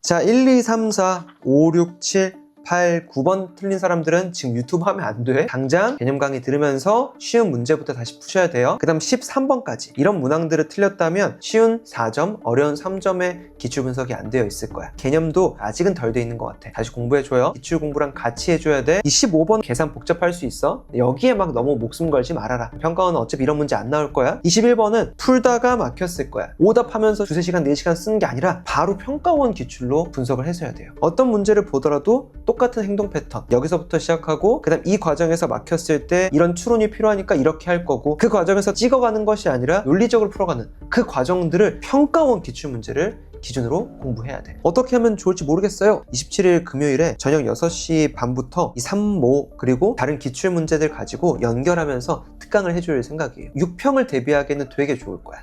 자, 1, 2, 3, 4, 5, 6, 7, 8, 9번 틀린 사람들은 지금 유튜브 하면 안 돼. 당장 개념 강의 들으면서 쉬운 문제부터 다시 푸셔야 돼요. 그 다음 13번까지 이런 문항들을 틀렸다면 쉬운 4점, 어려운 3점의 기출 분석이 안 되어 있을 거야. 개념도 아직은 덜 돼 있는 것 같아. 다시 공부해줘요. 기출 공부랑 같이 해줘야 돼. 이 15번 계산 복잡할 수 있어. 여기에 막 너무 목숨 걸지 말아라. 평가원은 어차피 이런 문제 안 나올 거야. 21번은 풀다가 막혔을 거야. 오답하면서 2-3시간, 4시간 쓰는 게 아니라 바로 평가원 기출로 분석을 해줘야 돼요. 어떤 문제를 보더라도 똑같은 행동 패턴 여기서부터 시작하고 그 다음 이 과정에서 막혔을 때 이런 추론이 필요하니까 이렇게 할 거고 그 과정에서 찍어가는 것이 아니라 논리적으로 풀어가는 그 과정들을 평가원 기출문제를 기준으로 공부해야 돼. 어떻게 하면 좋을지 모르겠어요. 27일 금요일에 저녁 6시 반부터 이 3모 그리고 다른 기출문제들 가지고 연결하면서 특강을 해줄 생각이에요. 6평을 대비하기에는 되게 좋을 거야.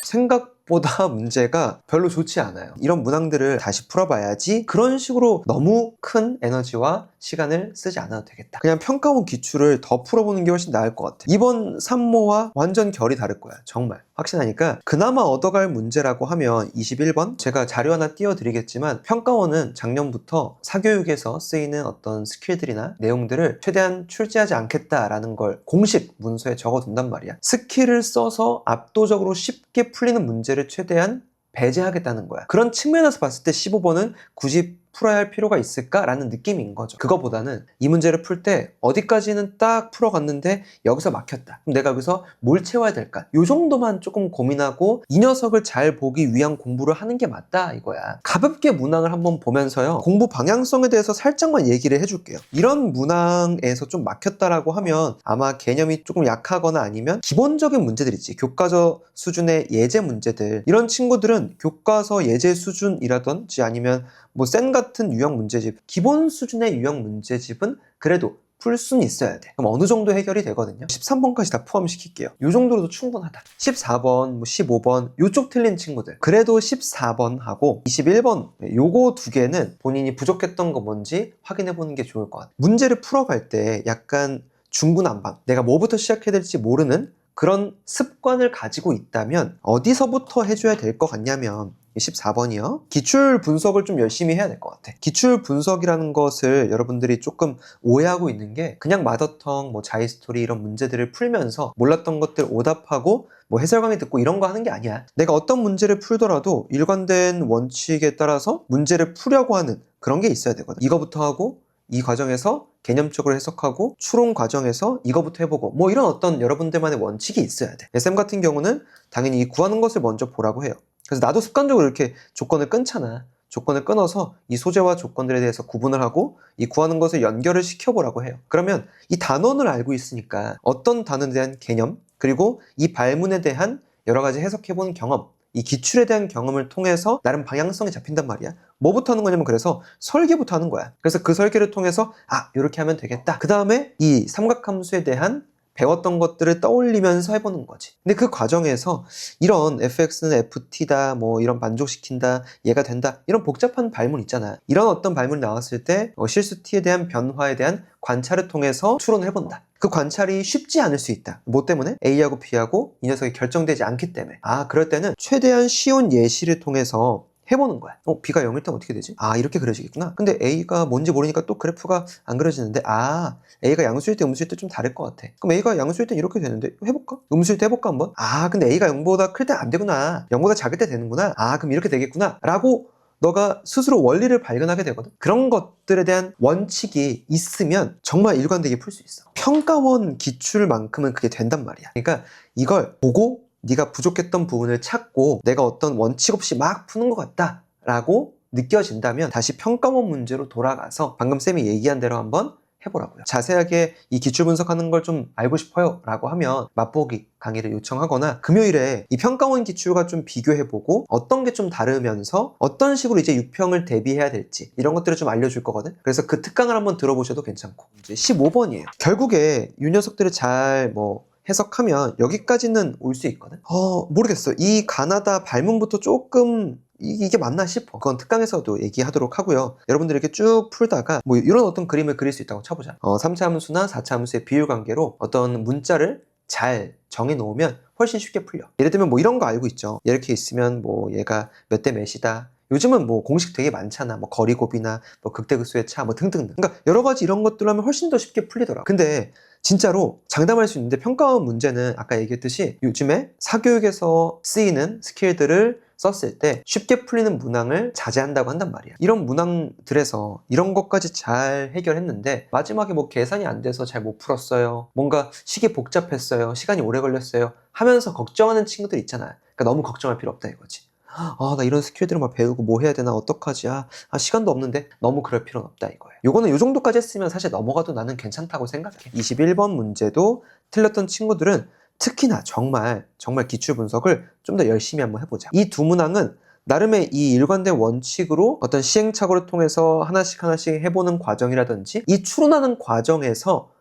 생각보다 문제가 별로 좋지 않아요. 이런 문항들을 다시 풀어봐야지 그런 식으로 너무 큰 에너지와 시간을 쓰지 않아도 되겠다. 그냥 평가원 기출을 더 풀어보는 게 훨씬 나을 것 같아. 이번 3모와 완전 결이 다를 거야. 정말 확신하니까. 그나마 얻어갈 문제라고 하면 21번 제가 자료 하나 띄워드리겠지만 평가원은 작년부터 사교육에서 쓰이는 어떤 스킬들이나 내용들을 최대한 출제하지 않겠다라는 걸 공식 문서에 적어둔단 말이야. 스킬을 써서 압도적으로 쉽게 풀리는 문제를 최대한 배제하겠다는 거야. 그런 측면에서 봤을 때 15번은 굳이 풀어야 할 필요가 있을까라는 느낌인 거죠. 그거보다는 이 문제를 풀 때 어디까지는 딱 풀어갔는데 여기서 막혔다. 그럼 내가 여기서 뭘 채워야 될까? 요 정도만 조금 고민하고 이 녀석을 잘 보기 위한 공부를 하는 게 맞다 이거야. 가볍게 문항을 한번 보면서요. 공부 방향성에 대해서 살짝만 얘기를 해줄게요. 이런 문항에서 좀 막혔다라고 하면 아마 개념이 조금 약하거나 아니면 기본적인 문제들 있지. 교과서 수준의 예제 문제들. 이런 친구들은 교과서 예제 수준이라든지 아니면 뭐 센 같은 유형 문제집, 기본 수준의 유형 문제집은 그래도 풀 수는 있어야 돼. 그럼 어느 정도 해결이 되거든요. 13번까지 다 포함시킬게요. 이 정도로도 충분하다. 14번, 뭐 15번 요쪽 틀린 친구들 그래도 14번하고 21번 요거 두 개는 본인이 부족했던 거 뭔지 확인해 보는 게 좋을 것 같아요. 문제를 풀어갈 때 약간 중구난방, 내가 뭐부터 시작해야 될지 모르는 그런 습관을 가지고 있다면 어디서부터 해줘야 될 것 같냐면 14번이요. 기출 분석을 좀 열심히 해야 될 것 같아. 기출 분석이라는 것을 여러분들이 조금 오해하고 있는 게 그냥 마더텅, 뭐 자이스토리 이런 문제들을 풀면서 몰랐던 것들 오답하고 뭐 해설 강의 듣고 이런 거 하는 게 아니야. 내가 어떤 문제를 풀더라도 일관된 원칙에 따라서 문제를 풀려고 하는 그런 게 있어야 되거든. 이거부터 하고 이 과정에서 개념적으로 해석하고 추론 과정에서 이거부터 해보고 뭐 이런 어떤 여러분들만의 원칙이 있어야 돼. SM 같은 경우는 당연히 이 구하는 것을 먼저 보라고 해요. 그래서 나도 습관적으로 이렇게 조건을 끊잖아. 조건을 끊어서 이 소재와 조건들에 대해서 구분을 하고 이 구하는 것을 연결을 시켜보라고 해요. 그러면 이 단원을 알고 있으니까 어떤 단원에 대한 개념 그리고 이 발문에 대한 여러 가지 해석해보는 경험 이 기출에 대한 경험을 통해서 나름 방향성이 잡힌단 말이야. 뭐부터 하는 거냐면 그래서 설계부터 하는 거야. 그래서 그 설계를 통해서 이렇게 하면 되겠다. 그 다음에 이 삼각함수에 대한 배웠던 것들을 떠올리면서 해보는 거지. 근데 그 과정에서 이런 fx는 ft다, 뭐 이런 만족시킨다, 얘가 된다, 이런 복잡한 발문 있잖아. 이런 어떤 발문이 나왔을 때 실수 t에 대한 변화에 대한 관찰을 통해서 추론을 해본다. 그 관찰이 쉽지 않을 수 있다. 뭐 때문에? A하고 B하고 이 녀석이 결정되지 않기 때문에. 그럴 때는 최대한 쉬운 예시를 통해서 해보는 거야. B가 0일 때 어떻게 되지? 이렇게 그려지겠구나. 근데 A가 뭔지 모르니까 또 그래프가 안 그려지는데 A가 양수일 때 음수일 때 좀 다를 것 같아. 그럼 A가 양수일 때 이렇게 되는데 해볼까? 음수일 때 해볼까 한번? 근데 A가 0보다 클 때 안 되구나. 0보다 작을 때 되는구나. 그럼 이렇게 되겠구나. 라고 너가 스스로 원리를 발견하게 되거든. 그런 것들에 대한 원칙이 있으면 정말 일관되게 풀 수 있어. 평가원 기출만큼은 그게 된단 말이야. 그러니까 이걸 보고 네가 부족했던 부분을 찾고 내가 어떤 원칙 없이 막 푸는 것 같다 라고 느껴진다면 다시 평가원 문제로 돌아가서 방금 쌤이 얘기한 대로 한번 해보라고요. 자세하게 이 기출 분석하는 걸 좀 알고 싶어요 라고 하면 맛보기 강의를 요청하거나 금요일에 이 평가원 기출과 좀 비교해보고 어떤 게 좀 다르면서 어떤 식으로 이제 6평을 대비해야 될지 이런 것들을 좀 알려줄 거거든. 그래서 그 특강을 한번 들어보셔도 괜찮고. 이제 15번이에요. 결국에 이 녀석들을 잘 해석하면 여기까지는 올 수 있거든. 모르겠어. 이 가나다 발문부터 조금 이게 맞나 싶어. 그건 특강에서도 얘기하도록 하고요. 여러분들 이렇게 쭉 풀다가 뭐 이런 어떤 그림을 그릴 수 있다고 쳐보자. 3차 함수나 4차 함수의 비율 관계로 어떤 문자를 잘 정해 놓으면 훨씬 쉽게 풀려. 예를 들면 뭐 이런 거 알고 있죠. 이렇게 있으면 뭐 얘가 몇 대 몇이다. 요즘은 뭐 공식 되게 많잖아. 뭐 거리곱이나 뭐 극대극소의 차 뭐 등등등. 그러니까 여러 가지 이런 것들 하면 훨씬 더 쉽게 풀리더라. 근데 진짜로 장담할 수 있는데 평가원 문제는 아까 얘기했듯이 요즘에 사교육에서 쓰이는 스킬들을 썼을 때 쉽게 풀리는 문항을 자제한다고 한단 말이야. 이런 문항들에서 이런 것까지 잘 해결했는데 마지막에 뭐 계산이 안 돼서 잘 못 풀었어요. 뭔가 식이 복잡했어요. 시간이 오래 걸렸어요. 하면서 걱정하는 친구들 있잖아. 그러니까 너무 걱정할 필요 없다 이거지. 나 이런 스킬들을 막 배우고 뭐 해야 되나 어떡하지? 시간도 없는데 너무 그럴 필요는 없다 이거예요. 요거는 요 정도까지 했으면 사실 넘어가도 나는 괜찮다고 생각해. 21번 문제도 틀렸던 친구들은 특히나 정말 기출 분석을 좀 더 열심히 한번 해보자. 이 두 문항은 나름의 이 일관된 원칙으로 어떤 시행착오를 통해서 하나씩 해보는 과정이라든지 이 추론하는 과정에서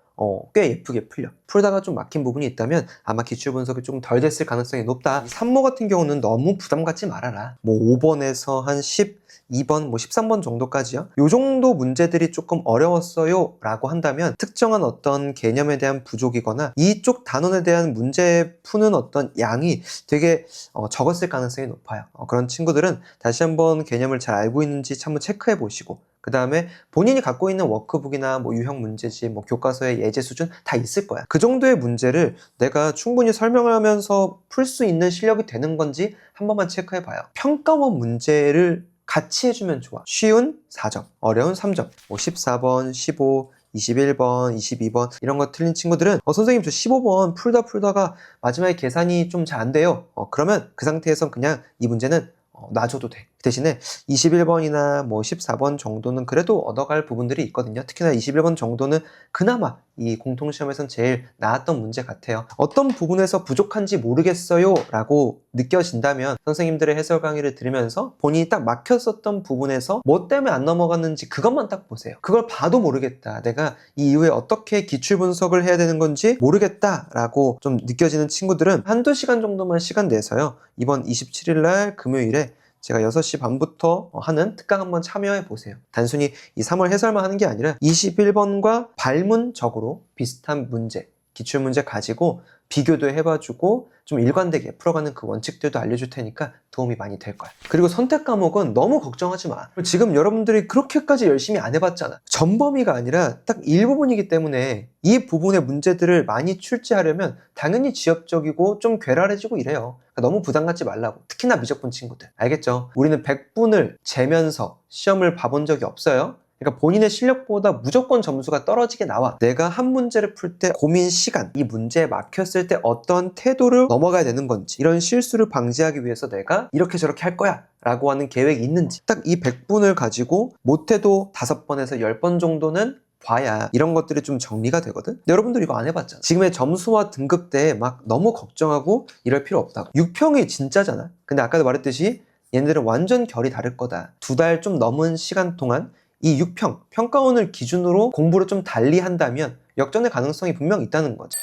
꽤 예쁘게 풀려. 풀다가 좀 막힌 부분이 있다면 아마 기출 분석이 조금 덜 됐을 가능성이 높다. 3모 같은 경우는 너무 부담 갖지 말아라. 뭐 5번에서 한 12번, 뭐 13번 정도까지요. 요 정도 문제들이 조금 어려웠어요 라고 한다면 특정한 어떤 개념에 대한 부족이거나 이쪽 단원에 대한 문제 푸는 어떤 양이 되게 적었을 가능성이 높아요. 그런 친구들은 다시 한번 개념을 잘 알고 있는지 한번 체크해 보시고 그 다음에 본인이 갖고 있는 워크북이나 뭐 유형 문제집, 뭐 교과서의 예제 수준 다 있을 거야. 그 정도의 문제를 내가 충분히 설명하면서 풀 수 있는 실력이 되는 건지 한 번만 체크해 봐요. 평가원 문제를 같이 해주면 좋아. 쉬운 4점, 어려운 3점, 뭐 14번, 15, 21번, 22번 이런 거 틀린 친구들은 선생님 저 15번 풀다가 마지막에 계산이 좀 잘 안 돼요. 그러면 그 상태에선 그냥 이 문제는 놔줘도 돼. 그 대신에 21번이나 뭐 14번 정도는 그래도 얻어갈 부분들이 있거든요. 특히나 21번 정도는 그나마 이 공통시험에선 제일 나았던 문제 같아요. 어떤 부분에서 부족한지 모르겠어요 라고 느껴진다면 선생님들의 해설 강의를 들으면서 본인이 딱 막혔었던 부분에서 뭐 때문에 안 넘어갔는지 그것만 딱 보세요. 그걸 봐도 모르겠다. 내가 이 이후에 어떻게 기출 분석을 해야 되는 건지 모르겠다 라고 좀 느껴지는 친구들은 한두 시간 정도만 시간 내서요. 이번 27일 날 금요일에 제가 6시 반부터 하는 특강 한번 참여해 보세요. 단순히 이 3월 해설만 하는 게 아니라 21번과 발문적으로 비슷한 문제, 기출문제 가지고 비교도 해봐주고 좀 일관되게 풀어가는 그 원칙들도 알려줄 테니까 도움이 많이 될 거야. 그리고 선택 과목은 너무 걱정하지 마. 지금 여러분들이 그렇게까지 열심히 안 해봤잖아. 전범위가 아니라 딱 일부분이기 때문에 이 부분의 문제들을 많이 출제하려면 당연히 지엽적이고 좀 괴랄해지고 이래요. 그러니까 너무 부담 갖지 말라고. 특히나 미적분 친구들. 알겠죠? 우리는 100분을 재면서 시험을 봐본 적이 없어요. 그러니까 본인의 실력보다 무조건 점수가 떨어지게 나와. 내가 한 문제를 풀 때 고민 시간, 이 문제에 막혔을 때 어떤 태도를 넘어가야 되는 건지 이런 실수를 방지하기 위해서 내가 이렇게 저렇게 할 거야 라고 하는 계획이 있는지 딱 이 100분을 가지고 못해도 5번에서 10번 정도는 봐야 이런 것들이 좀 정리가 되거든? 여러분들 이거 안 해봤잖아. 지금의 점수와 등급대에 막 너무 걱정하고 이럴 필요 없다고. 6평이 진짜잖아. 근데 아까도 말했듯이 얘네들은 완전 결이 다를 거다. 2달 좀 넘은 시간 동안 이 6평, 평가원을 기준으로 공부를 좀 달리 한다면 역전의 가능성이 분명 있다는 거죠.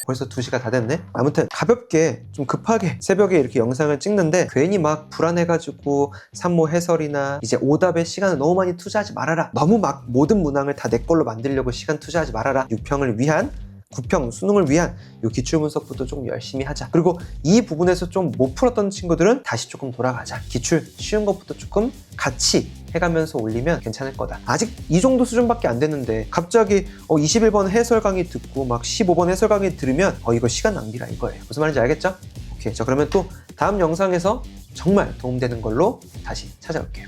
벌써 2시가 다 됐네? 아무튼 가볍게 좀 급하게 새벽에 이렇게 영상을 찍는데 괜히 막 불안해가지고 산모 해설이나 이제 오답에 시간을 너무 많이 투자하지 말아라. 너무 막 모든 문항을 다 내 걸로 만들려고 시간 투자하지 말아라. 6평을 위한 9평 수능을 위한 요 기출 분석부터 조금 열심히 하자. 그리고 이 부분에서 좀 못 풀었던 친구들은 다시 조금 돌아가자. 기출 쉬운 것부터 조금 같이 해가면서 올리면 괜찮을 거다. 아직 이 정도 수준밖에 안 됐는데 갑자기 21번 해설 강의 듣고 막 15번 해설 강의 들으면 이거 시간 낭비라 이거예요. 무슨 말인지 알겠죠? 오케이. 자, 그러면 또 다음 영상에서 정말 도움되는 걸로 다시 찾아올게요.